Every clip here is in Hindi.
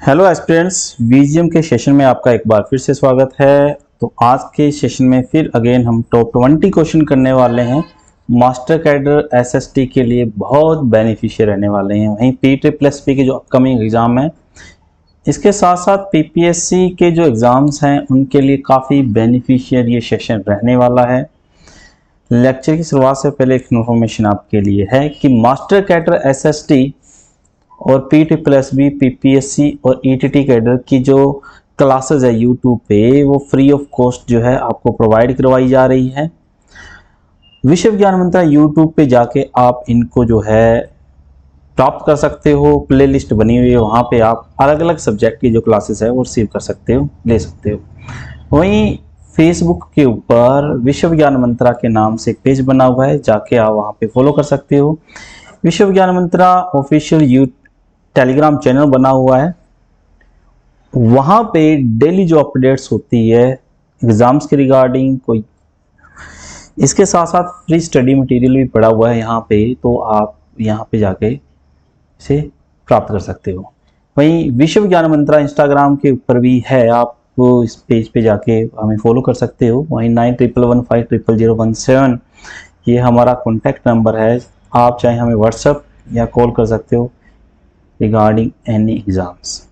हेलो एस्पिरेंट्स, बीजीएम के सेशन में आपका एक बार फिर से स्वागत है। तो आज के सेशन में फिर अगेन हम टॉप 20 क्वेश्चन करने वाले हैं। मास्टर कैडर एसएसटी के लिए बहुत बेनिफिशियल रहने वाले हैं। वहीं PSSP के जो अपकमिंग एग्ज़ाम है, इसके साथ साथ PPSC के जो एग्ज़ाम्स हैं उनके लिए काफ़ी बेनिफिशियल ये सेशन रहने वाला है। लेक्चर की शुरुआत से पहले एक इन्फॉर्मेशन आपके लिए है कि मास्टर कैडर एसएसटी और PSSB, PPSC और ETT कैडर की जो क्लासेस है यूट्यूब पे, वो फ्री ऑफ कॉस्ट जो है आपको प्रोवाइड करवाई जा रही है। विश्व ज्ञान मंत्रा यूट्यूब पे जाके आप इनको जो है प्राप्त कर सकते हो। प्लेलिस्ट बनी हुई है, वहाँ पे आप अलग अलग सब्जेक्ट की जो क्लासेस है वो रिसीव कर सकते हो, ले सकते हो। वहीं फेसबुक के ऊपर विश्व ज्ञान मंत्रा के नाम से एक पेज बना हुआ है, जाके आप वहाँ पे फॉलो कर सकते हो। विश्व ज्ञान मंत्रा ऑफिशियल टेलीग्राम चैनल बना हुआ है, वहाँ पे डेली जो अपडेट्स होती है एग्ज़ाम्स के रिगार्डिंग कोई, इसके साथ साथ फ्री स्टडी मटेरियल भी पड़ा हुआ है यहाँ पे, तो आप यहाँ पे जाके इसे प्राप्त कर सकते हो। वहीं विश्व ज्ञान मंत्रा इंस्टाग्राम के ऊपर भी है, आप इस पेज पे जाके हमें फॉलो कर सकते हो। वहीं 9115000117 ये हमारा कॉन्टैक्ट नंबर है। आप चाहे हमें व्हाट्सएप या कॉल कर सकते हो रिगार्डिंग एनी एग्ज़ाम्स।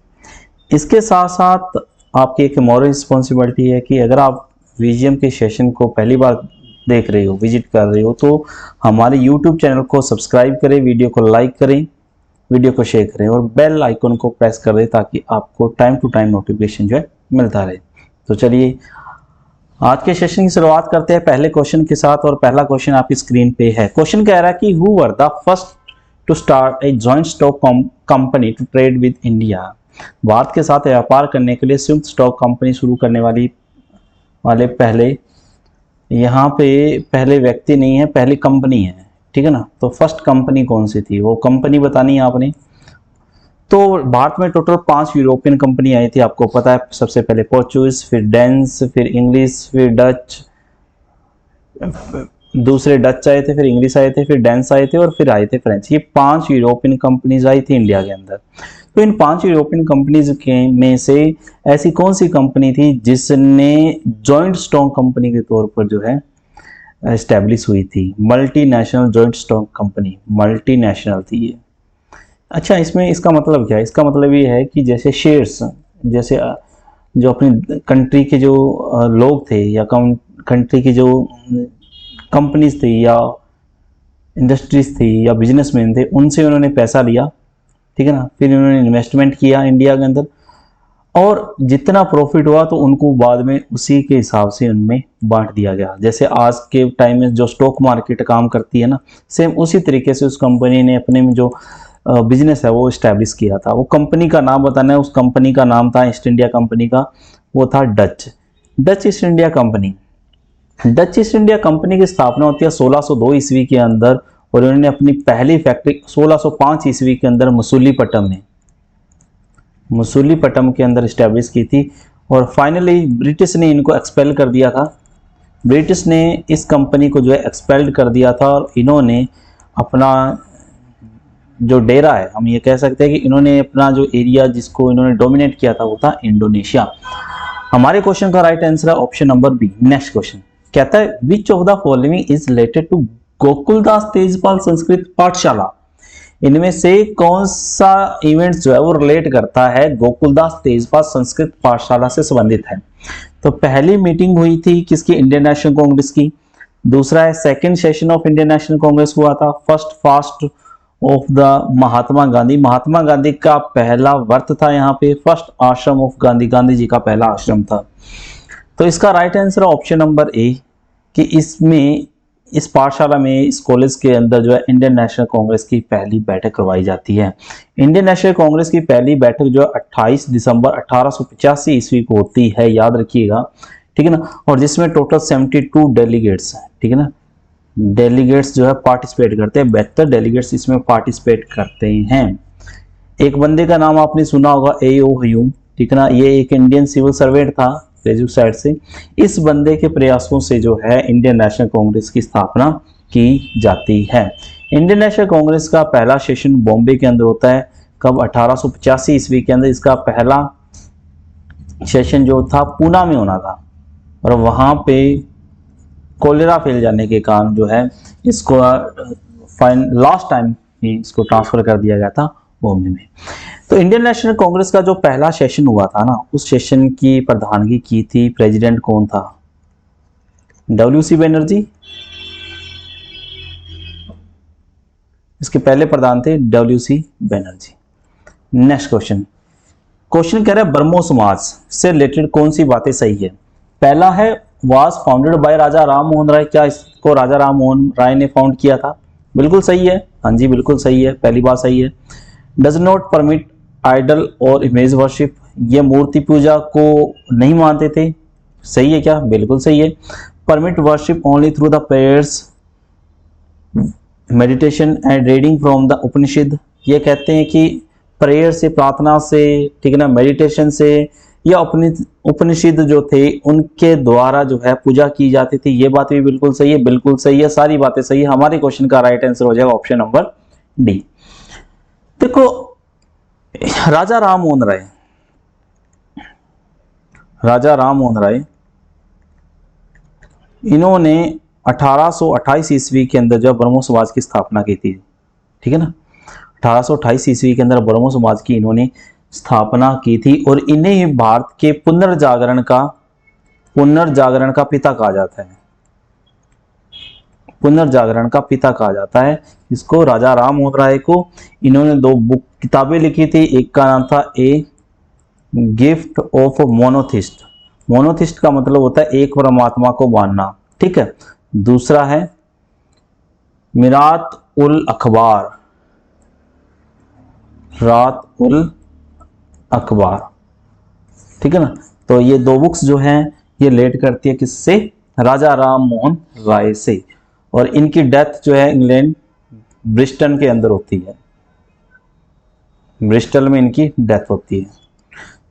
इसके साथ साथ आपकी एक मॉरल रिस्पॉन्सिबिलिटी है कि अगर आप बीजीएम के सेशन को पहली बार देख रहे हो, विजिट कर रहे हो, तो हमारे यूट्यूब चैनल को सब्सक्राइब करें, वीडियो को लाइक करें, वीडियो को शेयर करें और बेल आइकन को प्रेस कर दें ताकि आपको टाइम टू टाइम नोटिफिकेशन जो है मिलता रहे। तो चलिए आज के सेशन की शुरुआत करते हैं पहले क्वेश्चन के साथ। और पहला क्वेश्चन आपकी स्क्रीन पे है। क्वेश्चन कह रहा है कि who were the first to start a joint stock company to trade with India. Bharat के साथ व्यापार करने के लिए संयुक्त स्टॉक कंपनी शुरू करने वाले पहले, यहाँ पे पहले व्यक्ति नहीं है, पहली कंपनी है, ठीक है ना। तो फर्स्ट कंपनी कौन सी थी, वो कंपनी बतानी है आपने। तो भारत में टोटल 5 यूरोपियन कंपनी आई थी, आपको पता है। सबसे पहले पोर्चुगीज, फिर डेंस, फिर इंग्लिश, फिर डच, दूसरे डच आए थे, फिर इंग्लिश आए थे, फिर डेंस आए थे और फिर आए थे फ्रेंच। ये 5 यूरोपियन कंपनीज आई थी इंडिया के अंदर। तो इन 5 यूरोपियन कंपनीज के में से ऐसी कौन सी कंपनी थी जिसने जॉइंट स्टॉक कंपनी के तौर पर जो है एस्टेब्लिश हुई थी। Multinational joint stock company, multinational थी ये। अच्छा, इसमें इसका मतलब क्या है? इसका मतलब ये है कि जैसे शेयर्स, जैसे जो अपनी कंट्री के जो लोग थे या कंट्री की जो कंपनीज थी या इंडस्ट्रीज थी या बिजनेसमैन थे, उनसे उन्होंने पैसा लिया, ठीक है ना। फिर उन्होंने इन्वेस्टमेंट किया इंडिया के अंदर और जितना प्रॉफिट हुआ तो उनको बाद में उसी के हिसाब से उनमें बांट दिया गया। जैसे आज के टाइम में जो स्टॉक मार्केट काम करती है ना, सेम उसी तरीके से उस कंपनी ने अपने में जो बिजनेस है वो इस्टेब्लिश किया था। वो कंपनी का नाम बताना है, उस कंपनी का नाम था ईस्ट इंडिया कंपनी का, वो था Dutch east India company. Dutch east India company की स्थापना होती है 1602 ईस्वी के अंदर और उन्होंने अपनी पहली फैक्ट्री 1605 ईस्वी के अंदर मसूलीपट्टम के अंदर इस्टेब्लिश की थी। और फाइनली ब्रिटिश ने इनको एक्सपेल कर दिया था। ब्रिटिश ने इस कंपनी को जो है एक्सपेल्ड कर दिया था और इन्होंने अपना जो डेरा है, हम ये कह सकते हैं कि इन्होंने अपना जो एरिया जिसको इन्होंने डोमिनेट किया था वो था इंडोनेशिया। हमारे क्वेश्चन का राइट आंसर है option number B. Next question कहता है which of the following is related to Gokuldas Tejpal Sanskrit Pathshala. इनमें से कौन सा इवेंट जो है वो रिलेट करता है गोकुलदास तेजपाल संस्कृत पाठशाला से संबंधित है। तो पहली मीटिंग हुई थी किसकी? इंडियन नेशनल कांग्रेस की। दूसरा है second session of Indian national Congress हुआ था। First fast of the Mahatma Gandhi का पहला व्रत था यहाँ पे। फर्स्ट आश्रम ऑफ गांधी जी का पहला आश्रम था। तो इसका right answer option number A कि इसमें इस पाठशाला में, इस कॉलेज के अंदर जो है इंडियन नेशनल कांग्रेस की पहली बैठक करवाई जाती है। इंडियन नेशनल कांग्रेस की पहली बैठक जो है 28 दिसंबर 1885 ईस्वी को होती है, याद रखिएगा, ठीक है ना। और जिसमें टोटल 72 डेलीगेट्स हैं, ठीक है ना। डेलीगेट्स जो है पार्टिसिपेट करते हैं, 72 डेलीगेट्स इसमें पार्टिसिपेट करते हैं। एक बंदे का नाम आपने सुना होगा, A.O. ह्यूम, ठीक है ना। ये एक इंडियन सिविल सर्वेंट था ग्रेजुएट साइड से। इस बंदे के प्रयासों से जो है इंडियन नेशनल कांग्रेस की स्थापना की जाती है। इंडियन नेशनल कांग्रेस का पहला सेशन बॉम्बे के अंदर होता है। कब 1885 ईस्वी के अंदर इसका पहला सेशन जो था पूना में होना था, और वहाँ पे कोलेरा फैल जाने के कारण जो है इसको लास्ट टाइम ही इसको ट्रांसफर कर दिया गया था बॉम्बे में। तो इंडियन नेशनल कांग्रेस का जो पहला सेशन हुआ था ना, उस सेशन की प्रधानगी की थी, प्रेसिडेंट कौन था? WC बनर्जी। इसके पहले प्रधान थे WC बनर्जी। नेक्स्ट क्वेश्चन कह रहा है ब्रह्मो समाज से रिलेटेड कौन सी बातें सही है? पहला है वाज फाउंडेड बाय राजा राम मोहन राय। क्या इसको राजा राम मोहन राय ने फाउंड किया था? बिल्कुल सही है, हाँ जी बिल्कुल सही है, पहली बात सही है। डज नॉट परमिट आइडल और इमेज वर्शिप, ये मूर्ति पूजा को नहीं मानते थे, सही है क्या? बिल्कुल सही है। Permit worship only through the prayers, meditation and reading from the Upanishad, ये कहते हैं कि प्रेयर से, प्रार्थना से, ठीक है ना, मेडिटेशन से, या उपनिषद जो थे उनके द्वारा जो है पूजा की जाती थी, ये बात भी बिल्कुल सही है, बिल्कुल सही है, सारी बातें सही है। हमारे क्वेश्चन का राइट आंसर हो जाएगा ऑप्शन नंबर डी। देखो राजा राम मोहन राय इन्होंने 1828 ईस्वी के अंदर जब ब्रह्मो समाज की स्थापना की थी, ठीक है ना, 1828 ईस्वी के अंदर ब्रह्मो समाज की इन्होंने स्थापना की थी, और इन्हें ही भारत के पुनर्जागरण का पिता कहा जाता है। पुनर्जागरण का पिता कहा जाता है इसको, राजा राम मोहन राय को। इन्होंने 2 किताबें लिखी थी, एक का नाम था a gift of monotheist. Monotheist का मतलब होता है एक परमात्मा को मानना, ठीक है। दूसरा है मिरात उल अखबार, रात उल अखबार, ठीक है ना। तो ये 2 बुक्स जो हैं ये रिलेट करती है किससे? राजा राम मोहन राय से। और इनकी डेथ जो है इंग्लैंड ब्रिस्टन के अंदर होती है, ब्रिस्टल में इनकी डेथ होती है।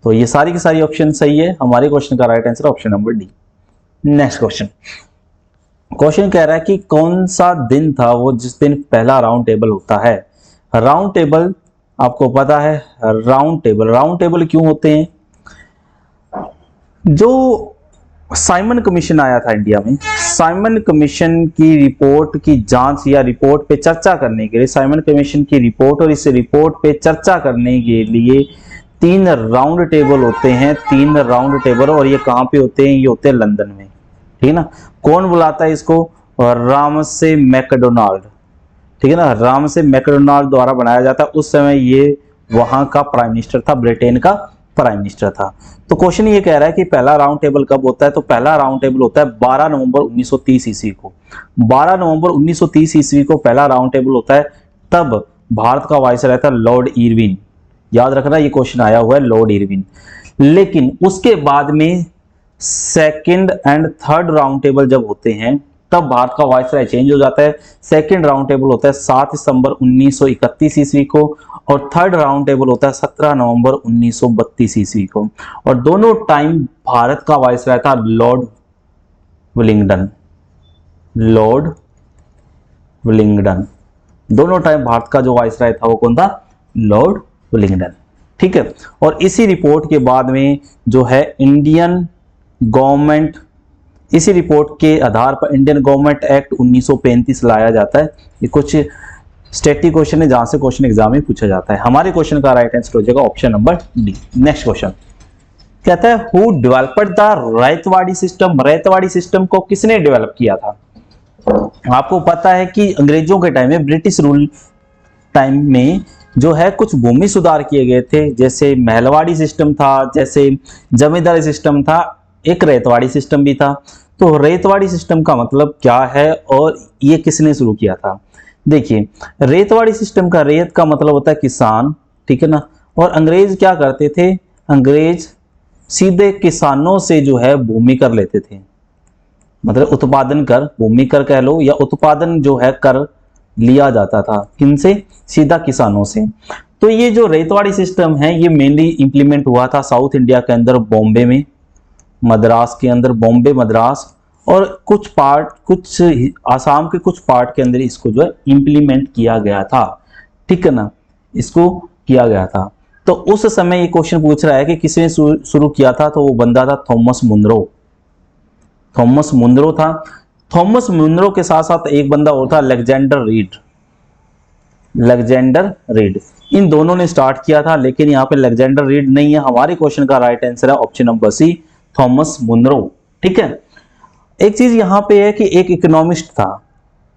तो ये सारी की सारी ऑप्शन सही है, हमारे क्वेश्चन का right answer option number D. Next question कह रहा है कि कौन सा दिन था वो जिस दिन पहला राउंड टेबल होता है? राउंड टेबल आपको पता है, राउंड टेबल क्यों होते हैं? जो साइमन कमीशन आया था इंडिया में, साइमन कमीशन की रिपोर्ट की जांच या रिपोर्ट पे चर्चा करने के लिए, साइमन कमीशन की रिपोर्ट और इस रिपोर्ट पे चर्चा करने के लिए 3 राउंड टेबल होते हैं, 3 राउंड टेबल। और ये कहाँ पे होते हैं? ये होते हैं लंदन में, ठीक है ना। कौन बुलाता है इसको? रामसे मैकडोनाल्ड, ठीक है ना, रामसे मैकडोनाल्ड द्वारा बनाया जाता है। उस समय ये वहां का प्राइम मिनिस्टर था, ब्रिटेन का प्राइम मिनिस्टर था। तो क्वेश्चन ये कह रहा है कि पहला राउंड टेबल कब होता है? तो पहला राउंड टेबल होता है 12 नवंबर 1930 ईस्वी को। 12 नवंबर 1930 ईस्वी को पहला राउंड टेबल होता है। तब भारत का वाइसराय था लॉर्ड इरविन, याद रखना ये क्वेश्चन आया हुआ है, लॉर्ड इरविन। लेकिन उसके बाद में 2nd and 3rd round table जब होते हैं तब भारत का वाइसराय चेंज हो जाता है। 2nd राउंड टेबल होता है 7 सितंबर 1931 ईस्वी को, और 3rd राउंड टेबल होता है 17 नवंबर 1932 ईस्वी को। और दोनों टाइम भारत का वाइसराय था लॉर्ड विलिंगडन, दोनों टाइम भारत का जो वाइसराय था वो कौन था? लॉर्ड विलिंगडन, ठीक है। और इसी रिपोर्ट के बाद में जो है इंडियन गवर्नमेंट, इसी रिपोर्ट के आधार पर इंडियन गवर्नमेंट एक्ट 1935 लाया जाता है। ये कुछ स्टैटिक क्वेश्चन है जहां से क्वेश्चन एग्जाम में पूछा जाता है। हमारे क्वेश्चन का राइट आंसर हो जाएगा option number D. Next question कहता है who developed the ryotwari system? Ryotwari system को किसने डेवलप किया था? आपको पता है कि अंग्रेजों के टाइम में, ब्रिटिश रूल टाइम में जो है कुछ भूमि सुधार किए गए थे, जैसे महलवाड़ी सिस्टम था, जैसे जमींदारी सिस्टम था, एक रैयतवाड़ी सिस्टम भी था। तो रैयतवाड़ी सिस्टम का मतलब क्या है और ये किसने शुरू किया था? देखिए रैयतवाड़ी सिस्टम का, रैयत का मतलब होता है किसान, ठीक है ना। और अंग्रेज क्या करते थे? अंग्रेज सीधे किसानों से जो है भूमि कर लेते थे, मतलब उत्पादन कर, भूमि कर कह लो, या उत्पादन जो है कर लिया जाता था किनसे? सीधा किसानों से। तो ये जो रैयतवाड़ी सिस्टम है ये मेनली इंप्लीमेंट हुआ था साउथ इंडिया के अंदर, बॉम्बे में, मद्रास के अंदर, बॉम्बे मद्रास, और कुछ पार्ट, कुछ आसाम के कुछ पार्ट के अंदर इसको जो है इंप्लीमेंट किया गया था, ठीक है ना। इसको किया गया था। तो उस समय ये क्वेश्चन पूछ रहा है कि किसने शुरू किया था, तो वो बंदा था थॉमस मुनरो। थॉमस मुनरो था। थॉमस मुनरो के साथ साथ एक बंदा और था, अलेक्जेंडर रीड। अलेक्जेंडर रीड, इन दोनों ने स्टार्ट किया था, लेकिन यहाँ पे अलेक्जेंडर रीड नहीं है। हमारे क्वेश्चन का राइट आंसर है option number C, Thomas Munro. ठीक है। एक चीज यहाँ पे है कि एक इकोनॉमिस्ट था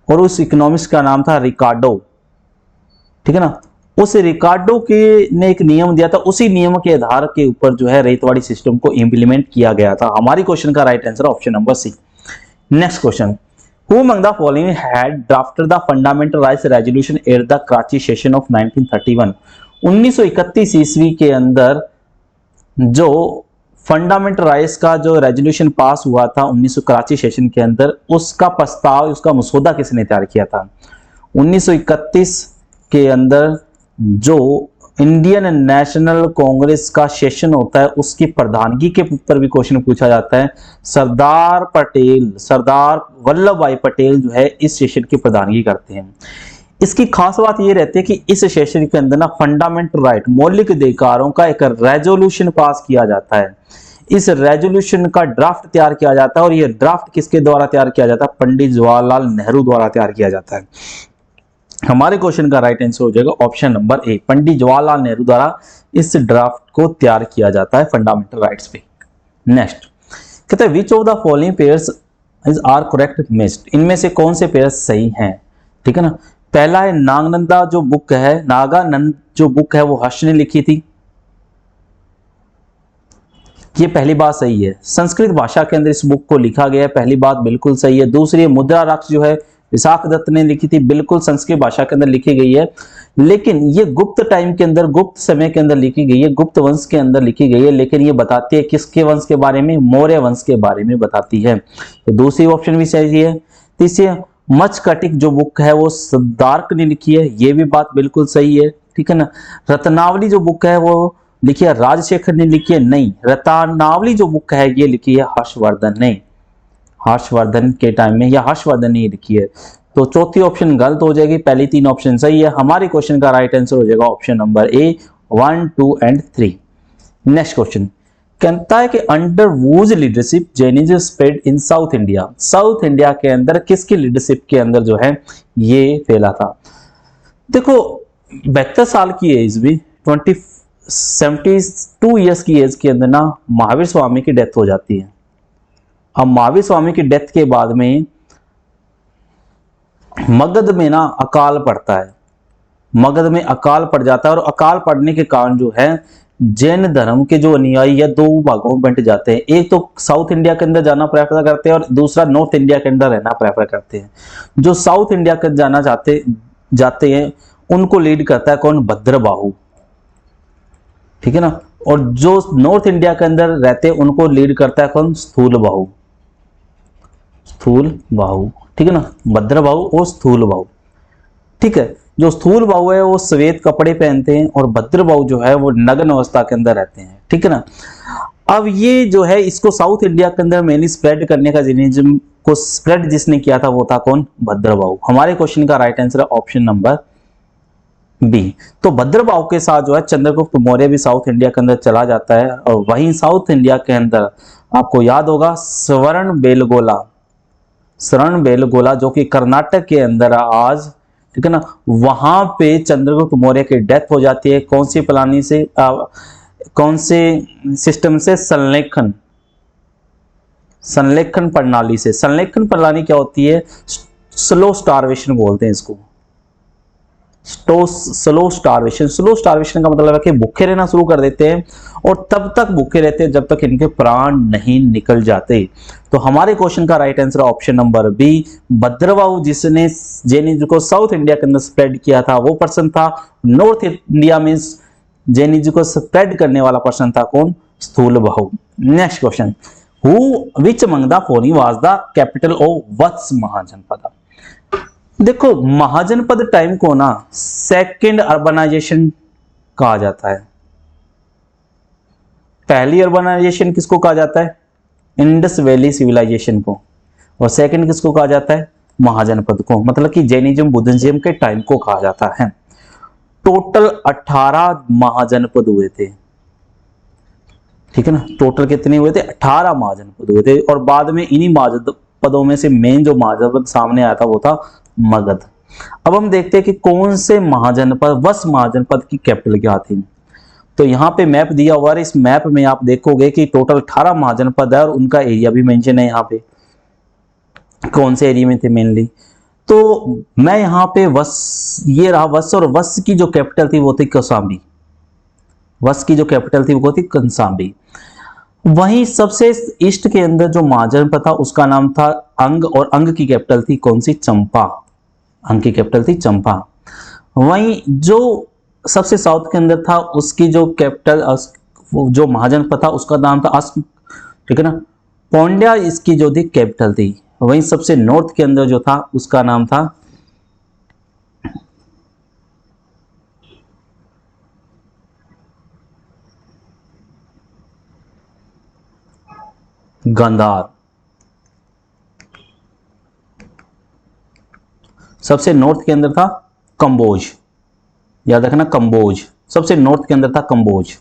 और उस इकोनॉमिस्ट का नाम था रिकार्डो। ठीक है ना। उस रिकार्डो के ने एक नियम दिया था, उसी नियम के आधार के ऊपर जो है रेतवाड़ी सिस्टम को इंप्लीमेंट किया गया था। हमारी क्वेश्चन का right answer option number C. Next question, who among the following had drafted the fundamental rights resolution at the Karachi session of 1931। 1931 ईस्वी के अंदर जो फंडामेंटल राइट्स का जो रेजोल्यूशन पास हुआ था 1900 कराची सेशन के अंदर, उसका प्रस्ताव, उसका मसौदा किसने तैयार किया था? 1931 के अंदर जो इंडियन नेशनल कांग्रेस का सेशन होता है, उसकी प्रधानगी के ऊपर भी क्वेश्चन पूछा जाता है। सरदार पटेल, सरदार वल्लभ भाई पटेल जो है इस सेशन की प्रधानगी करते हैं। इसकी खास बात यह रहती है कि इस सेशन के अंदर ना फंडामेंटल राइट, मौलिक अधिकारों का एक रेजोल्यूशन पास किया जाता है। इस रेजोल्यूशन का ड्राफ्ट तैयार किया जाता है और यह ड्राफ्ट किसके द्वारा तैयार किया जाता है? पंडित जवाहरलाल नेहरू द्वारा तैयार किया जाता है। हमारे क्वेश्चन का राइट आंसर हो जाएगा option number A, Pandit Jawaharlal Nehru द्वारा इस ड्राफ्ट को तैयार किया जाता है फंडामेंटल राइट्स पे। नेक्स्ट कहते हैं which of the following pairs is are correct missed, इनमें से कौन से पेयर्स सही हैं? ठीक है ना। पहला है नागनंदा जो बुक है, नागानंद जो बुक है वो हर्ष ने लिखी थी, ये पहली बात सही है। संस्कृत भाषा के अंदर इस बुक को लिखा गया है, पहली बात बिल्कुल सही है। दूसरी, मुद्रा राक्ष जो है विशाख दत्त ने लिखी थी, बिल्कुल संस्कृत भाषा के अंदर लिखी गई है, लेकिन ये गुप्त टाइम के अंदर, गुप्त समय के अंदर लिखी गई है, गुप्त वंश के अंदर लिखी गई है, लेकिन ये बताती है किसके वंश के बारे में? मौर्य वंश के बारे में बताती है। तो दूसरी ऑप्शन भी सही है। तीसरी, मचकटिक जो बुक है वो सिद्धार्थ ने लिखी है, ये भी बात बिल्कुल सही है। ठीक है ना। रत्नावली जो बुक है वो लिखी है राजशेखर ने लिखी है, नहीं, रत्नावली जो बुक है ये लिखी है हर्षवर्धन ने, हर्षवर्धन के टाइम में, या हर्षवर्धन ने लिखी है। तो चौथी ऑप्शन गलत हो जाएगी, पहली तीन ऑप्शन सही है। हमारे क्वेश्चन का राइट आंसर हो जाएगा option number A, 1, 2 and 3। Next question कहता है कि under whose leadership Jainism spread in south India, south India के अंदर किसकी लीडरशिप के अंदर जो है ये फैला था? देखो 72 साल की एज भी, 72 ईयर्स की एज के अंदर ना महावीर स्वामी की डेथ हो जाती है। अब महावीर स्वामी की डेथ के बाद में मगध में ना अकाल पड़ता है, मगध में अकाल पड़ जाता है, और अकाल पड़ने के कारण जो है जैन धर्म के जो अनुयायी है दो भागों में बंट जाते हैं। एक तो साउथ इंडिया के अंदर जाना प्रेफर करते हैं और दूसरा नॉर्थ इंडिया के अंदर रहना प्रेफर करते हैं। जो साउथ इंडिया के जाना जाते हैं उनको लीड करता है कौन? भद्रबाहु। ठीक है ना। और जो नॉर्थ इंडिया के अंदर रहते हैं उनको लीड करता है कौन? स्थूलबाहु, स्थूलबाहु। ठीक है ना। भद्रबाहु और स्थूलबाहु। ठीक है। जो स्थूलबाहु है वो श्वेत कपड़े पहनते हैं और भद्रबाहु जो है वो नग्न अवस्था के अंदर रहते हैं। ठीक है ना। अब ये जो है इसको साउथ इंडिया के अंदर मेनली स्प्रेड करने का जैनिज्म को स्प्रेड जिसने किया था वो था कौन? भद्रबाहु। हमारे क्वेश्चन का राइट आंसर है ऑप्शन नंबर बी। तो भद्रबाहु के साथ जो है चंद्रगुप्त मौर्य भी साउथ इंडिया के अंदर चला जाता है, और वहीं साउथ इंडिया के अंदर आपको याद होगा स्वर्ण बेलगोला, स्वर्ण बेलगोला जो कि कर्नाटक के अंदर आज, ठीक है ना, वहां पे चंद्रगुप्त मौर्य की डेथ हो जाती है। कौन सी प्रणाली से, कौन से सिस्टम से? संलेखन, संलेखन प्रणाली से। संलेखन प्रणाली क्या होती है? स्लो स्टारवेशन बोलते हैं इसको, स्लो स्टारवेशन। स्लो स्टारवेशन का मतलब है कि भूखे रहना शुरू कर देते हैं और तब तक भूखे रहते हैं जब तक इनके प्राण नहीं निकल जाते। तो हमारे क्वेश्चन का right answer option number B, Bhadrabahu जिसने जैनिज्म को साउथ इंडिया के अंदर स्प्रेड किया था वो पर्सन था। नॉर्थ इंडिया में जैनिज्म को स्प्रेड करने वाला पर्सन था कौन? Sthulabahu. Next question, who which among the following was the capital of Vatsa mahajanapada? देखो महाजनपद टाइम को ना सेकंड अर्बनाइजेशन कहा जाता है। पहली अर्बनाइजेशन किसको कहा जाता है? इंडस वैली सिविलाइजेशन को। और सेकंड किसको कहा जाता है? महाजनपद को, मतलब कि जैनिज्म बुद्धिज्म के टाइम को कहा जाता है। टोटल 18 महाजनपद हुए थे, ठीक है ना। टोटल कितने हुए थे? 18 महाजनपद हुए थे। और बाद में इन्हीं महाजनपदों में से मेन जो महाजनपद सामने आया था वो था मगध। अब हम देखते हैं कि कौन से महाजनपद, वस महाजनपद की कैपिटल क्या थी। तो यहाँ पे मैप दिया हुआ है, इस मैप में आप देखोगे कि टोटल 18 महाजनपद है और उनका एरिया भी मेंशन है यहाँ पे, कौन से एरिया में थे मेनली। तो मैं यहाँ पे वस, ये रहा वस, और वस की जो कैपिटल थी वो थी कौशाम्बी। वस की जो कैपिटल थी वो थी कौशाम्बी। वहीं सबसे ईस्ट के अंदर जो महाजनपद था उसका नाम था अंग, और अंग की कैपिटल थी कौन सी? चंपा। अंग की कैपिटल थी चंपा। वहीं जो सबसे साउथ के अंदर था उसकी जो कैपिटल, जो महाजनपद था उसका नाम था अस्क, ठीक है ना। पौंड्या इसकी जो थी कैपिटल थी। वहीं सबसे नॉर्थ के अंदर जो था उसका नाम था गांधार। सबसे नॉर्थ के अंदर था कंबोज, याद रखना कंबोज। सबसे नॉर्थ के अंदर था कंबोज,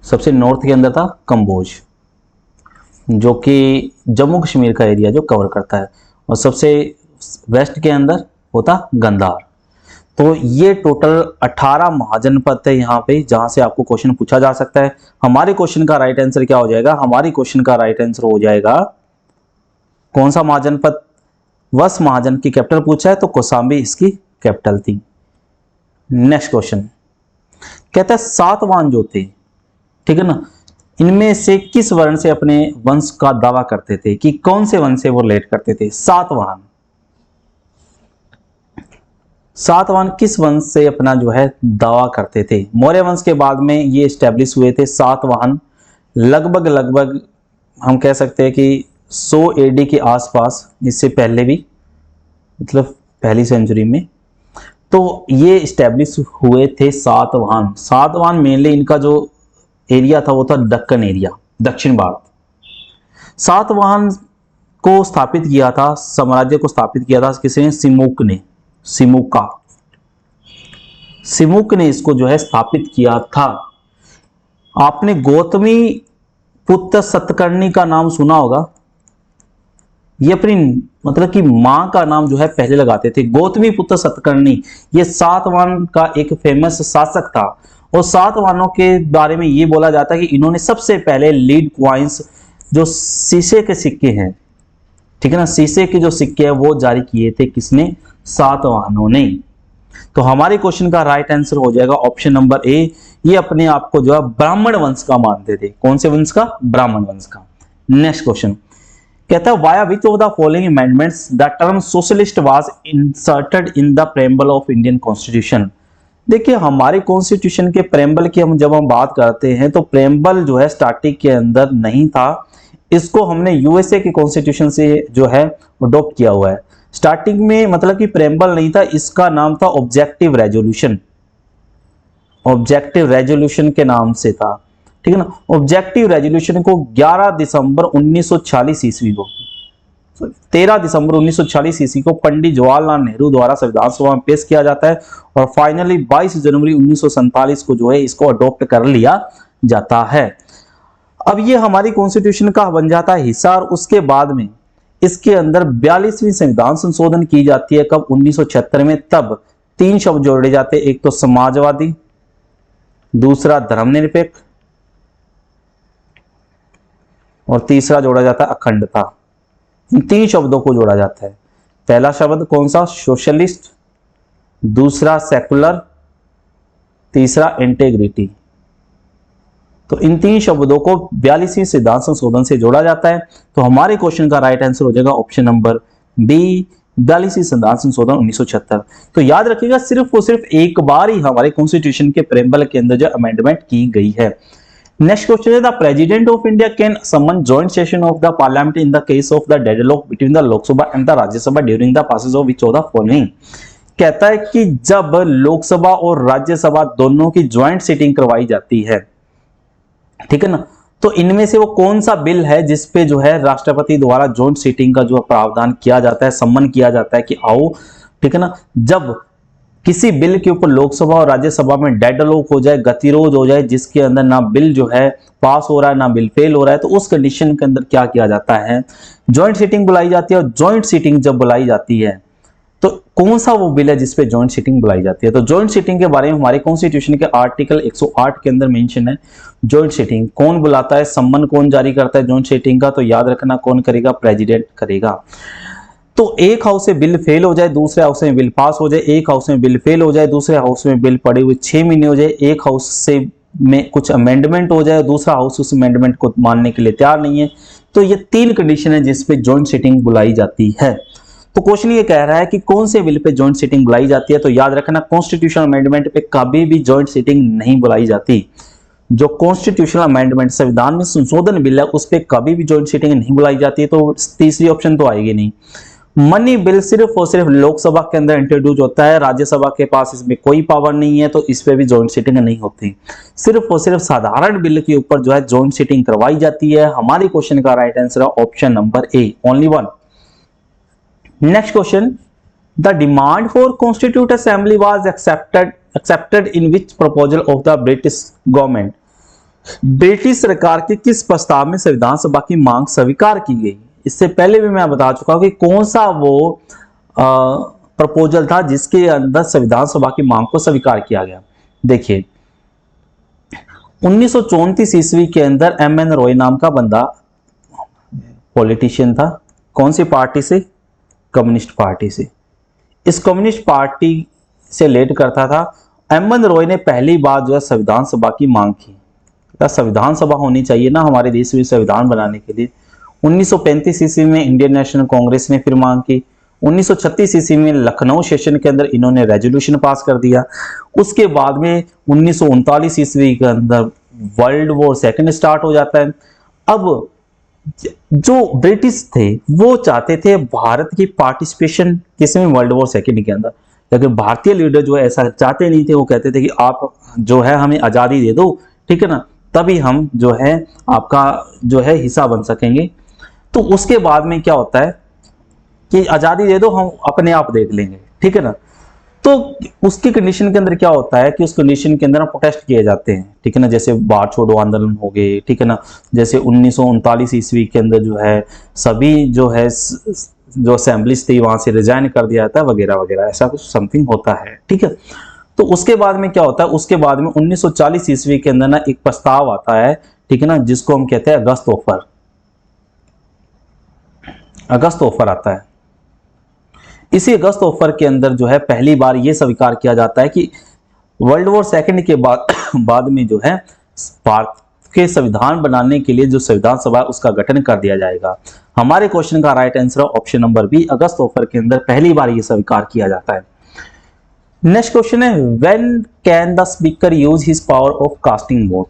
सबसे नॉर्थ के अंदर था कंबोज, जो कि जम्मू कश्मीर का एरिया जो कवर करता है। और सबसे वेस्ट के अंदर होता गांधार। तो ये टोटल 18 महाजनपद थे यहाँ पे, जहां से आपको क्वेश्चन पूछा जा सकता है। हमारे क्वेश्चन का राइट आंसर क्या हो जाएगा? हमारी क्वेश्चन का राइट आंसर हो जाएगा कौन सा महाजनपद? वस महाजन की कैपिटल पूछा है तो कौशाम्बी इसकी कैपिटल थी। नेक्स्ट क्वेश्चन कहता है सातवाहन जो थे, ठीक है ना, इनमें से किस वर्ण से अपने वंश का दावा करते थे, कि कौन से वंश से वो रिलेट करते थे? सातवाहन, सातवाहन किस वंश से अपना जो है दावा करते थे? मौर्य वंश के बाद में ये स्टैब्लिश हुए थे सातवाहन, लगभग हम कह सकते हैं कि 100 AD के आसपास, इससे पहले भी, मतलब पहली सेंचुरी में। तो ये स्टैब्लिश हुए थे सातवाहन। सातवाहन मेनली इनका जो एरिया था वो था दक्कन एरिया, दक्षिण भारत। सातवाहन को स्थापित किया था, साम्राज्य को स्थापित किया था किसने? सिमुक ने, सिमुक ने इसको जो है स्थापित किया था। आपने गौतमी पुत्र सतकर्णी का नाम सुना होगा। ये अपनी मतलब कि मां का नाम जो है पहले लगाते थे, गौतमी पुत्र सतकर्णी। ये सातवाहन का एक फेमस शासक था। और सातवाहनों के बारे में ये बोला जाता है कि इन्होंने सबसे पहले लीड क्वाइंस, जो शीशे के सिक्के हैं, ठीक है ना, शीशे के जो सिक्के हैं वो जारी किए थे किसने? सातवाहनों ने। तो हमारे क्वेश्चन का राइट आंसर हो जाएगा ऑप्शन नंबर ए। ये अपने आप को जो है ब्राह्मण वंश का मानते थे। कौन से वंश का? ब्राह्मण वंश का। नेक्स्ट क्वेश्चन कहता है via which of the following amendments the term socialist was inserted in the preamble of Indian constitution. देखिए हमारे कॉन्स्टिट्यूशन के प्रेम्बल की जब हम बात करते हैं तो प्रेम्बल जो है स्टार्टिंग के अंदर नहीं था। इसको हमने यूएसए के कॉन्स्टिट्यूशन से जो है अडॉप्ट किया हुआ है। स्टार्टिंग में मतलब कि प्रेम्बल नहीं था, इसका नाम था ऑब्जेक्टिव रेजोल्यूशन। ऑब्जेक्टिव रेजोल्यूशन के नाम से था, ठीक है ना। ऑब्जेक्टिव रेजोल्यूशन को 11 दिसंबर 1946 ईस्वी को, 13 दिसंबर 1946 ईस्वी को पंडित जवाहरलाल नेहरू द्वारा संविधान सभा में पेश किया जाता है और फाइनली 22 जनवरी 1947 को जो है इसको अडॉप्ट कर लिया जाता है। अब ये हमारी कॉन्स्टिट्यूशन का बन जाता है हिस्सा और उसके बाद में इसके अंदर 42वीं संविधान संशोधन की जाती है। कब? 1976 में। तब 3 शब्द जोड़े जाते हैं, एक तो समाजवादी, दूसरा धर्मनिरपेक्ष और तीसरा जोड़ा जाता है अखंडता। इन 3 शब्दों को जोड़ा जाता है। पहला शब्द कौन सा? सोशलिस्ट, दूसरा सेकुलर, तीसरा इंटेग्रिटी। तो इन 3 शब्दों को 42वीं सिद्धांत संशोधन से जोड़ा जाता है। तो हमारे क्वेश्चन का राइट आंसर हो जाएगा ऑप्शन नंबर बी, 42वीं सिद्धांत संशोधन 1976। तो याद रखिएगा सिर्फ और सिर्फ एक बार ही हमारे कॉन्स्टिट्यूशन के प्रेम्बल के अंदर जो अमेंडमेंट की गई है। नेक्स्ट क्वेश्चन है the president of India can summon joint session of the parliament in the case of the deadlock between the Lok Sabha and the Rajya Sabha during the passage of which of the following. कहता है कि जब लोकसभा और राज्यसभा दोनों की ज्वाइंट सीटिंग करवाई जाती है, ठीक है ना, तो इनमें से वो कौन सा बिल है जिसपे जो है राष्ट्रपति द्वारा जॉइंट सीटिंग का जो प्रावधान किया जाता है, सम्मन किया जाता है कि आओ, ठीक है ना। जब किसी बिल के ऊपर लोकसभा और राज्यसभा में डेडलॉक हो जाए, गतिरोध हो जाए, जिसके अंदर ना बिल जो है पास हो रहा है ना बिल फेल हो रहा है, तो उस कंडीशन के अंदर क्या किया जाता है, जॉइंट सीटिंग बुलाई जाती है। और जॉइंट सीटिंग जब बुलाई जाती है तो कौन सा वो बिल है जिसपे जॉइंट सीटिंग बुलाई जाती है? तो जॉइंट सीटिंग के बारे में हमारे कॉन्स्टिट्यूशन के आर्टिकल 108 के अंदर मेंशन है। जॉइंट सीटिंग कौन बुलाता है, सम्मन कौन जारी करता है जॉइंट सीटिंग का? तो याद रखना कौन करेगा, प्रेसिडेंट करेगा। तो एक हाउस से बिल फेल हो जाए, दूसरे हाउस में बिल पास हो जाए, एक हाउस में बिल फेल हो जाए, दूसरे हाउस में बिल पड़े हुए 6 महीने हो जाए, एक हाउस से में कुछ अमेंडमेंट हो जाए, दूसरा हाउस उस अमेंडमेंट को मानने के लिए तैयार नहीं है, तो ये 3 कंडीशन है जिसपे जॉइंट सीटिंग बुलाई जाती है। तो क्वेश्चन ये कह रहा है कि कौन से बिल पे जॉइंट सीटिंग बुलाई जाती है? तो याद रखना कॉन्स्टिट्यूशनल अमेंडमेंट पे कभी भी जॉइंट सीटिंग नहीं बुलाई जाती। जो कॉन्स्टिट्यूशनल अमेंडमेंट संविधान में संशोधन बिल है उस पे कभी भी जॉइंट सीटिंग नहीं बुलाई जाती, तो तीसरी ऑप्शन तो आएगी नहीं। मनी बिल सिर्फ और सिर्फ लोकसभा के अंदर इंट्रोड्यूस होता है, राज्यसभा के पास इसमें कोई पावर नहीं है, तो इस पे भी जॉइंट सीटिंग नहीं होती। सिर्फ और सिर्फ साधारण बिल के ऊपर जो है जॉइंट सीटिंग करवाई जाती है। हमारे क्वेश्चन का राइट आंसर है option number A, only 1। Next question, the demand for constitute assembly was accepted in which proposal of the British government? British सरकार के किस प्रस्ताव में संविधान सभा की मांग स्वीकार की गई? इससे पहले भी मैं बता चुका हूं कि कौन सा वो प्रपोजल था जिसके अंदर संविधान सभा की मांग को स्वीकार किया गया। देखिए 1934 ईस्वी के अंदर एम.एन. रॉय नाम का बंदा पॉलिटिशियन था। कौन सी पार्टी से? कम्युनिस्ट पार्टी से। इस कम्युनिस्ट पार्टी से लेड करता था। एम.एन. रॉय ने पहली बार जो है संविधान सभा की मांग की। संविधान सभा होनी चाहिए ना हमारे देश में संविधान बनाने के लिए। 1935 ईस्वी में इंडियन नेशनल कांग्रेस ने फिर मांग की। 1936 ईस्वी में लखनऊ सेशन के अंदर इन्होंने रेजोल्यूशन पास कर दिया। उसके बाद में 1939 ईस्वी के अंदर वर्ल्ड वॉर सेकंड स्टार्ट हो जाता है। अब जो ब्रिटिश थे वो चाहते थे भारत की पार्टिसिपेशन किसमें, वर्ल्ड वॉर सेकंड के अंदर। लेकिन भारतीय लीडर जो है ऐसा चाहते नहीं थे। वो कहते थे कि आप जो है हमें आज़ादी दे दो, ठीक है ना, तभी हम जो है आपका जो है हिस्सा बन सकेंगे। तो उसके बाद में क्या होता है कि आज़ादी दे दो, हम अपने आप देख लेंगे, ठीक है ना। तो उसकी कंडीशन के अंदर क्या होता है कि उस कंडीशन के अंदर प्रोटेस्ट किए जाते हैं, ठीक है ना, जैसे भारत छोड़ो आंदोलन हो गए, ठीक है ना, जैसे 1939 ईस्वी के अंदर जो है सभी जो है जो असेंबलीज थी वहां से रिजाइन कर दिया जाता है वगैरह वगैरह, ऐसा कुछ समथिंग होता है, ठीक है। तो उसके बाद में क्या होता है, उसके बाद में 1940 ईस्वी के अंदर ना एक प्रस्ताव आता है, ठीक है ना, जिसको हम कहते हैं अगस्त ऑफर। अगस्त ऑफर आता है। इसी अगस्त ऑफर के अंदर जो है पहली बार यह स्वीकार किया जाता है कि वर्ल्ड वॉर सेकंड के बाद में जो है भारत के संविधान बनाने के लिए जो संविधान सभा है उसका गठन कर दिया जाएगा। हमारे क्वेश्चन का right answer option number B, अगस्त ऑफर के अंदर पहली बार यह स्वीकार किया जाता है। नेक्स्ट क्वेश्चन है, when can the speaker use his power of casting vote?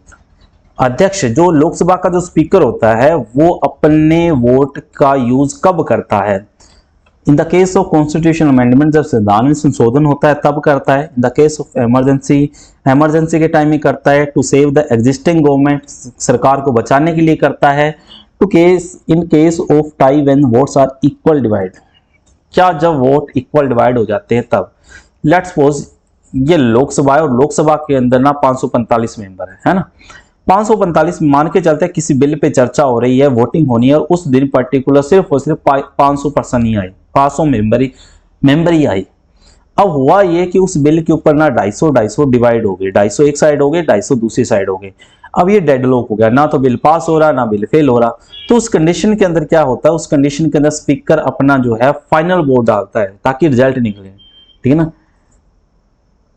अध्यक्ष जो लोकसभा का जो स्पीकर होता है वो अपने वोट का यूज कब करता है? In the case of constitution amendment, जब संविधान में संशोधन होता है तब करता है। In the case of emergency, emergency के टाइम में करता है। To save the existing government, सरकार को बचाने के लिए करता है। To case in case of tie when votes are equal divide, क्या जब वोट इक्वल डिवाइड हो जाते हैं तब। लेट्स सपोज ये लोकसभा है और लोकसभा के अंदर ना 545 मेंबर है ना। 545 मान के चलते हैं किसी बिल पे चर्चा हो रही है, वोटिंग होनी है और उस दिन पर्टिकुलर सिर्फ और सिर्फ 500 पर्सन ही आए, 500 मेंबर ही आई। अब हुआ ये कि उस बिल के ऊपर ना 250 डिवाइड हो गए, 250 एक साइड हो गए, 250 दूसरी साइड हो गए। अब ये डेडलॉक हो गया, ना तो बिल पास हो रहा ना बिल फेल हो रहा। तो उस कंडीशन के अंदर क्या होता है, उस कंडीशन के अंदर स्पीकर अपना जो है फाइनल वोट डालता है ताकि रिजल्ट निकले, ठीक है ना।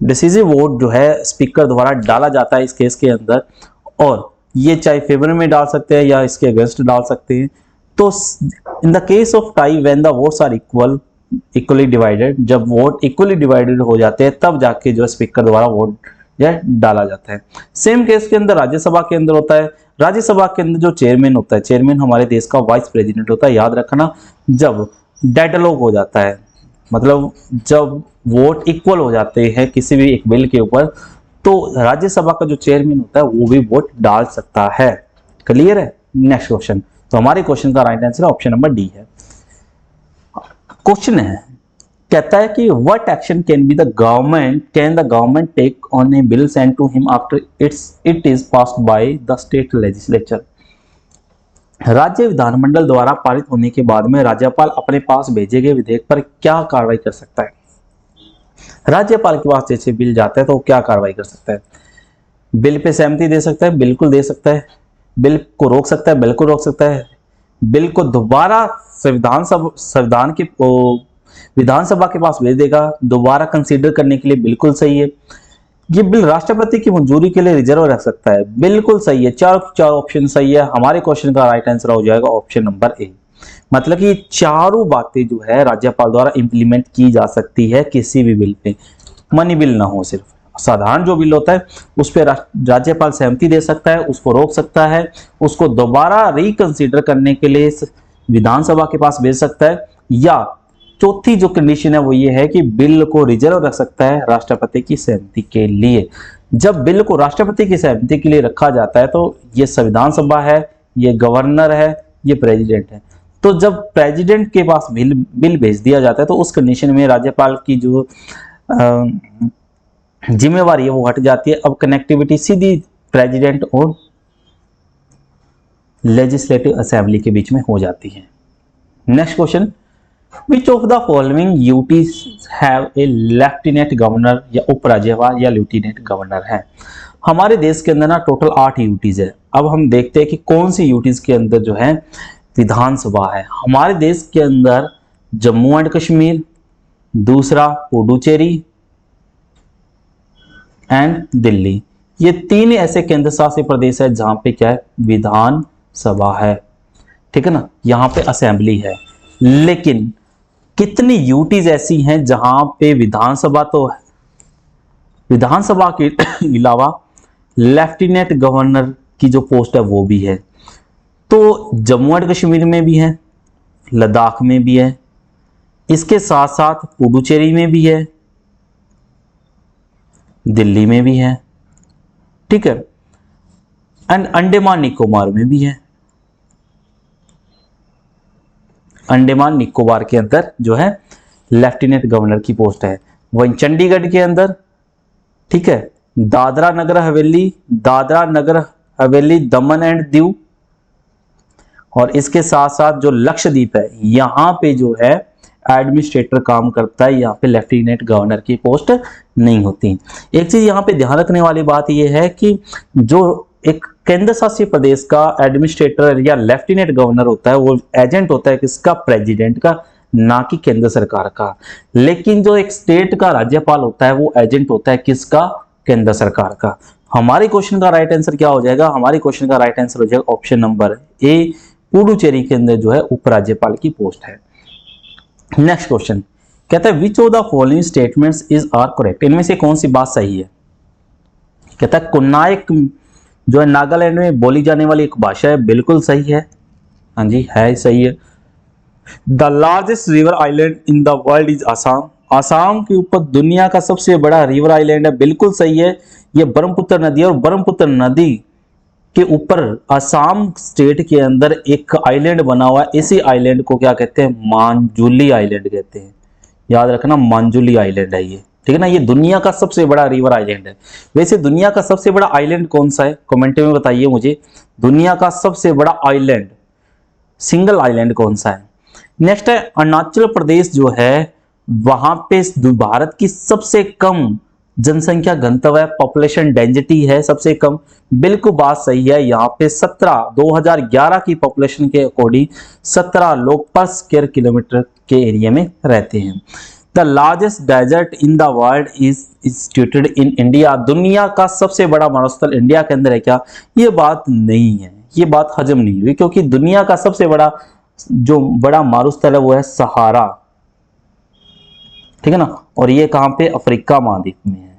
डिसीजिव वोट जो है स्पीकर द्वारा डाला जाता है इस केस के अंदर, और ये चाहे फेवर में डाल सकते हैं या इसके अगेंस्ट डाल सकते हैं। तो in the case of tie when the votes are equally divided, जब वोट इक्वली डिवाइडेड हो जाते हैं तब जाके जो स्पीकर द्वारा वोट डाला जाता है। सेम केस के अंदर राज्यसभा के अंदर होता है। राज्यसभा के अंदर जो चेयरमैन होता है, चेयरमैन हमारे देश का वाइस प्रेसिडेंट होता है। याद रखना, जब डेडलॉक हो जाता है मतलब जब वोट इक्वल हो जाते हैं किसी भी एक बिल के ऊपर, तो राज्यसभा का जो चेयरमैन होता है वो भी वोट डाल सकता है। क्लियर है? नेक्स्ट क्वेश्चन, तो हमारे क्वेश्चन का right answer option number D है। क्वेश्चन है, कहता है कि what action can the government take on a bill send to him after it is passed by the state legislature. राज्य विधानमंडल द्वारा पारित होने के बाद में राज्यपाल अपने पास भेजे गए विधेयक पर क्या कार्रवाई कर सकता है? राज्यपाल के पास जैसे बिल जाता है तो वो क्या कार्रवाई कर सकता है? बिल पे सहमति दे सकता है, बिल्कुल दे सकता है। बिल को रोक सकता है, बिल्कुल रोक सकता है। बिल को दोबारा विधानसभा के पास भेज देगा दोबारा कंसीडर करने के लिए, बिल्कुल सही है। ये बिल राष्ट्रपति की मंजूरी के लिए रिजर्व रख सकता है, बिल्कुल सही है। चार ऑप्शन सही है। हमारे क्वेश्चन का राइट आंसर हो जाएगा ऑप्शन नंबर ए। मतलब कि चारों बातें जो है राज्यपाल द्वारा इंप्लीमेंट की जा सकती है किसी भी बिल पे, मनी बिल ना हो, सिर्फ साधारण जो बिल होता है उस पर राज्यपाल सहमति दे सकता है, उसको रोक सकता है, उसको दोबारा रिकंसीडर करने के लिए विधानसभा के पास भेज सकता है, या चौथी जो कंडीशन है वो ये है कि बिल को रिजर्व रख सकता है राष्ट्रपति की सहमति के लिए। जब बिल को राष्ट्रपति की सहमति के लिए रखा जाता है तो ये संविधान सभा है, ये गवर्नर है, ये प्रेसिडेंट है। तो जब प्रेसिडेंट के पास बिल भेज दिया जाता है तो उस कंडीशन में राज्यपाल की जो जिम्मेवारी है वो हट जाती है। अब कनेक्टिविटी सीधी प्रेसिडेंट और लेजिस्लेटिव असेंबली के बीच में हो जाती है। Next question, which of the following UTs have a lieutenant governor या उपराज्यपाल या लेफ्टिनेंट गवर्नर है? हमारे देश के अंदर ना टोटल 8 यूटीज है। अब हम देखते हैं कि कौन सी यूटीज के अंदर जो है विधानसभा है। हमारे देश के अंदर जम्मू एंड कश्मीर, दूसरा पुडुचेरी एंड दिल्ली, ये 3 ऐसे केंद्र शासित प्रदेश है जहां पे क्या है, विधानसभा है। ठीक है ना, यहां पे असेंबली है। लेकिन कितनी यूटीज ऐसी हैं जहां पे विधानसभा तो है, विधानसभा के अलावा लेफ्टिनेंट गवर्नर की जो पोस्ट है वो भी है। तो जम्मू एंड कश्मीर में भी है, लद्दाख में भी है, इसके साथ साथ पुडुचेरी में भी है, दिल्ली में भी है, ठीक है, एंड अंडमान निकोबार में भी है। अंडमान निकोबार के अंदर जो है लेफ्टिनेंट गवर्नर की पोस्ट है। वहीं चंडीगढ़ के अंदर, ठीक है, दादरा नगर हवेली, दमन एंड दीव, और इसके साथ साथ जो लक्षद्वीप है यहां पे जो है एडमिनिस्ट्रेटर काम करता है, यहाँ पे लेफ्टिनेंट गवर्नर की पोस्ट नहीं होती। एक चीज यहाँ पे ध्यान रखने वाली बात यह है कि जो एक केंद्र शासित प्रदेश का एडमिनिस्ट्रेटर या लेफ्टिनेंट गवर्नर होता है वो एजेंट होता है किसका, प्रेसिडेंट का, ना कि केंद्र सरकार का। लेकिन जो एक स्टेट का राज्यपाल होता है वो एजेंट होता है किसका, केंद्र सरकार का। हमारे क्वेश्चन का राइट आंसर क्या हो जाएगा? हमारे क्वेश्चन का राइट आंसर हो जाएगा ऑप्शन नंबर ए, पुडुचेरी के अंदर जो है उपराज्यपाल की पोस्ट है। नेक्स्ट क्वेश्चन कहता है which of the following statements is are correct? इनमें से कौन सी बात सही है? कहता है कुन्नाइक जो है नागालैंड में बोली जाने वाली एक भाषा है, बिल्कुल सही है। हाँ जी, है सही है। The largest river island in the world is Assam. Assam के ऊपर दुनिया का सबसे बड़ा रिवर आइलैंड है, बिल्कुल सही है। ये ब्रह्मपुत्र नदी है और ब्रह्मपुत्र नदी के ऊपर आसाम स्टेट के अंदर एक आइलैंड बना हुआ है। इसी आइलैंड को क्या कहते हैं? मांजुली आइलैंड कहते हैं। याद रखना, मांजुली आइलैंड है ये, ठीक है ना। ये दुनिया का सबसे बड़ा रिवर आइलैंड है। वैसे दुनिया का सबसे बड़ा आइलैंड कौन सा है? कमेंट में बताइए मुझे, दुनिया का सबसे बड़ा आइलैंड, सिंगल आइलैंड कौन सा है? नेक्स्ट है अरुणाचल प्रदेश जो है वहां पे भारत की सबसे कम जनसंख्या घनत्व है, पॉपुलेशन डेंसिटी है सबसे कम, बिल्कुल बात सही है। यहाँ पे 2011 की पॉपुलेशन के अकॉर्डिंग 17 लोग पर स्क्वायर किलोमीटर के एरिया में रहते हैं। The largest desert in the world is situated in India. दुनिया का सबसे बड़ा मरुस्थल इंडिया के अंदर है क्या? ये बात नहीं है, ये बात हजम नहीं हुई, क्योंकि दुनिया का सबसे बड़ा जो बड़ा मारुस्थल है वो है सहारा, ठीक है ना। और ये कहां पे? अफ्रीका महाद्वीप में है,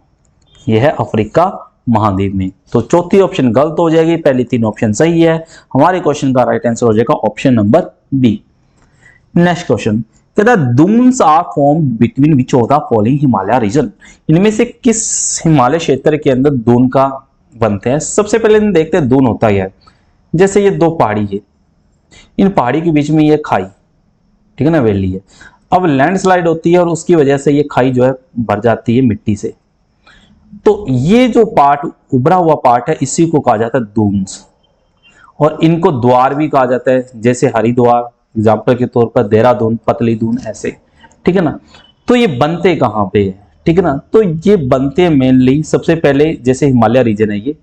ये है अफ्रीका महाद्वीप में। तो चौथी ऑप्शन गलत हो जाएगी, पहली 3 ऑप्शन सही है। हमारे क्वेश्चन का राइट आंसर हो जाएगा option number B. Next question कहता है doons are formed between which of the following Himalaya region. इनमें से किस हिमालय क्षेत्र के अंदर दून का बनते हैं? सबसे पहले देखते हैं दून होता है। जैसे ये 2 पहाड़ी है, इन पहाड़ी के बीच में ये खाई, ठीक है ना, वैली है। अब लैंडस्लाइड होती है और उसकी वजह से ये खाई जो है भर जाती है मिट्टी से। तो ये जो पार्ट उभरा हुआ पार्ट है इसी को कहा जाता है दून्स, और इनको द्वार भी कहा जाता है, जैसे हरिद्वार एग्जाम्पल के तौर पर, देहरादून, पतली दून, ऐसे, ठीक है ना। तो ये बनते कहाँ पे है, ठीक है ना, तो ये बनते मेनली सबसे पहले जैसे हिमालय रीजन है ये,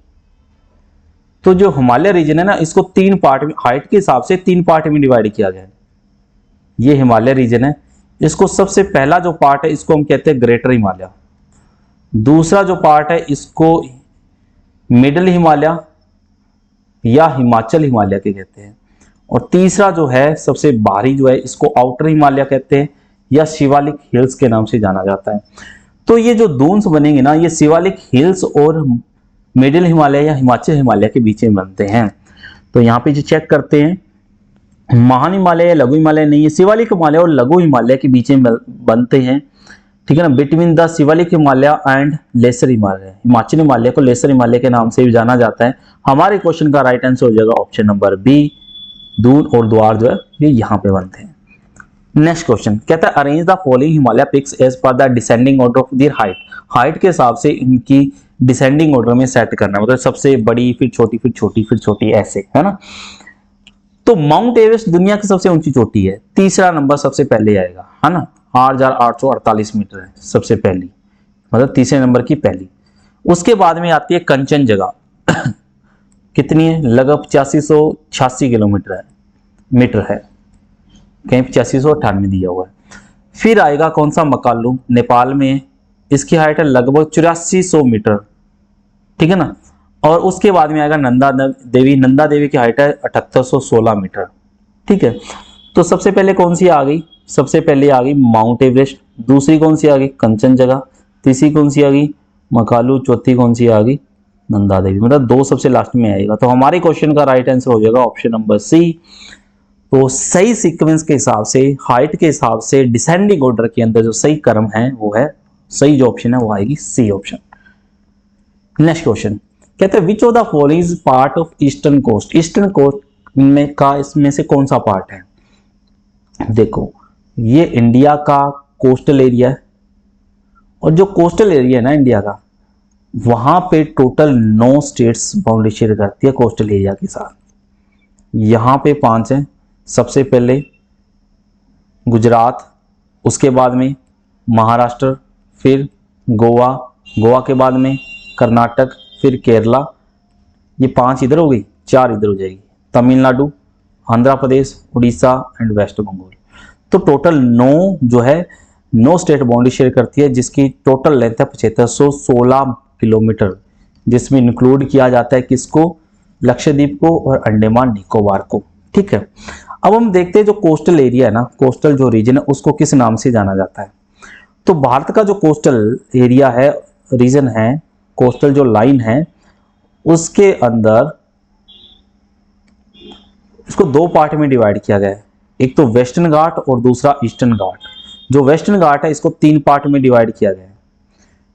तो जो हिमालय रीजन है ना इसको 3 पार्ट में, हाइट के हिसाब से 3 पार्ट में डिवाइड किया गया है। ये हिमालय रीजन है, इसको सबसे पहला जो पार्ट है इसको हम कहते हैं ग्रेटर हिमालय, दूसरा जो पार्ट है इसको मिडिल हिमालय या हिमाचल हिमालय के कहते हैं, और तीसरा जो है सबसे बाहरी जो है इसको आउटर हिमालय कहते हैं या शिवालिक हिल्स के नाम से जाना जाता है। तो ये जो दून्स बनेंगे ना ये शिवालिक हिल्स और मिडिल हिमालय या हिमाचल हिमालय के बीच में बनते हैं। तो यहाँ पे जो चेक करते हैं, महान हिमालय या लघु हिमालय नहीं है, शिवालिक हिमालय और लघु हिमालय के बीच में बनते हैं, ठीक है ना, between the Shivalik Himalaya and lesser Himalaya. Himachal Himalaya को लेसर हिमालय के नाम से भी जाना जाता है। हमारे क्वेश्चन का राइट आंसर हो जाएगा ऑप्शन नंबर बी, दून और द्वार जो है ये यहाँ पे बनते हैं। नेक्स्ट क्वेश्चन कहता है arrange the following Himalaya peaks as per the descending order of their height. Height के हिसाब से इनकी डिसेंडिंग ऑर्डर में सेट करना, मतलब सबसे बड़ी फिर छोटी फिर छोटी फिर छोटी, ऐसे, है ना। तो माउंट एवरेस्ट दुनिया की सबसे ऊंची चोटी है, तीसरा नंबर सबसे पहले आएगा, है ना, 8,848 मीटर है सबसे पहली, मतलब तीसरे नंबर की पहली। उसके बाद में आती है कंचनजंगा कितनी है, लगभग 8586 किलोमीटर है, मीटर है, कहीं 8598 दिया हुआ है। फिर आएगा कौन सा, मकालू, नेपाल में, इसकी हाइट है लगभग 8400 मीटर, ठीक है ना। और उसके बाद में आएगा नंदा देवी, नंदा देवी की हाइट है 7816 मीटर, ठीक है। तो सबसे पहले कौन सी आ गई, सबसे पहले आ गई माउंट एवरेस्ट, दूसरी कौन सी आ गई, कंचनजंगा, तीसरी कौन सी आ गई, मकालू, चौथी कौन सी आ गई, नंदा देवी, मतलब 2 सबसे लास्ट में आएगा। तो हमारे क्वेश्चन का राइट आंसर हो जाएगा ऑप्शन नंबर सी। तो सही सीक्वेंस के हिसाब से, हाइट के हिसाब से, डिसेंडिंग ऑर्डर के अंदर जो सही क्रम है वो है, सही जो ऑप्शन है वो आएगी सी ऑप्शन। नेक्स्ट क्वेश्चन कहते हैं which of the following is part of eastern coast. Eastern coast में का इसमें से कौन सा पार्ट है। देखो ये इंडिया का कोस्टल एरिया है, और जो कोस्टल एरिया है ना इंडिया का, वहां पे टोटल 9 स्टेट्स बाउंड्री शेयर करती है कोस्टल एरिया के साथ। यहां पे 5 है, सबसे पहले गुजरात, उसके बाद में महाराष्ट्र, फिर गोवा, गोवा के बाद में कर्नाटक, फिर केरला, ये 5 इधर हो गई, 4 इधर हो जाएगी, तमिलनाडु, आंध्र प्रदेश, उड़ीसा एंड वेस्ट बंगाल। तो टोटल 9 जो है 9 स्टेट बाउंड्री शेयर करती है, जिसकी टोटल लेंथ है 7516 किलोमीटर, जिसमें इंक्लूड किया जाता है किसको, लक्षद्वीप को और अंडमान निकोबार को, ठीक है। अब हम देखते हैं जो कोस्टल एरिया है ना, कोस्टल जो रीजन है उसको किस नाम से जाना जाता है। तो भारत का जो कोस्टल एरिया है, रीजन है, कोस्टल जो लाइन है, उसके अंदर इसको 2 पार्ट में डिवाइड किया गया है, एक तो वेस्टर्न घाट और दूसरा ईस्टर्न घाट। जो वेस्टर्न घाट है इसको 3 पार्ट में डिवाइड किया गया है।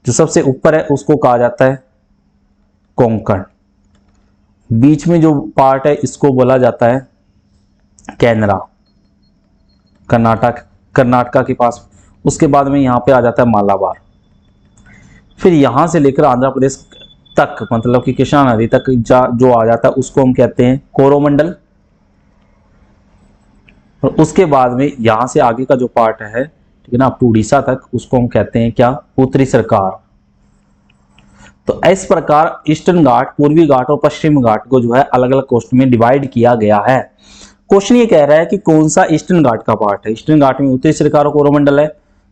जो सबसे ऊपर है उसको कहा जाता है कोंकण, बीच में जो पार्ट है इसको बोला जाता है कैनरा, कर्नाटका के पास, उसके बाद में यहाँ पे आ जाता है मालाबार, फिर यहाँ से लेकर आंध्र प्रदेश तक, मतलब कि कृष्णा नदी तक जो आ जाता है उसको हम कहते हैं कोरोमंडल, और उसके बाद में यहाँ से आगे का जो पार्ट है, ठीक है ना, अप टू उड़ीसा तक, उसको हम कहते हैं क्या, उत्तरी सरकार। तो इस प्रकार ईस्टर्न घाट, पूर्वी घाट और पश्चिमी घाट को जो है अलग अलग कोस्ट में डिवाइड किया गया है। क्वेश्चन ये कह रहा है कि कौन सा ईस्टर्न घाट का पार्ट है। ईस्टर्न घाट में उत्तरी सरकार और कोरोमंडल है,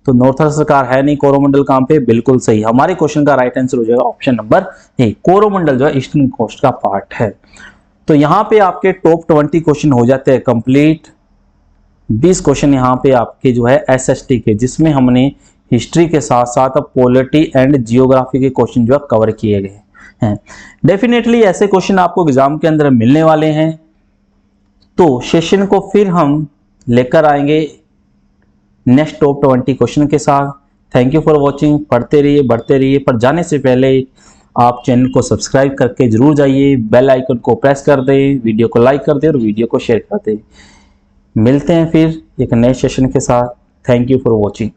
तो नॉर्थर्न सरकार है नहीं, कोरोमंडल कहां पे, बिल्कुल सही। हमारे क्वेश्चन का राइट आंसर हो जाएगा ऑप्शन नंबर ए, कोरोमंडल जो है ईस्टर्न कोस्ट का पार्ट है। तो यहाँ पे आपके टॉप 20 क्वेश्चन हो जाते हैं कंप्लीट। 20 क्वेश्चन यहाँ पे आपके जो है SST के, जिसमें हमने हिस्ट्री के साथ साथ अब पॉलिटी एंड जियोग्राफी के क्वेश्चन जो है कवर किए गए हैं। डेफिनेटली ऐसे क्वेश्चन आपको एग्जाम के अंदर मिलने वाले हैं। तो सेशन को फिर हम लेकर आएंगे नेक्स्ट टॉप 20 क्वेश्चन के साथ। Thank you for watching. पढ़ते रहिए, बढ़ते रहिए, पर जाने से पहले आप चैनल को सब्सक्राइब करके जरूर जाइए, बेल आइकन को प्रेस कर दें, वीडियो को लाइक कर दें और वीडियो को शेयर कर दें। मिलते हैं फिर एक नए सेशन के साथ। Thank you for watching.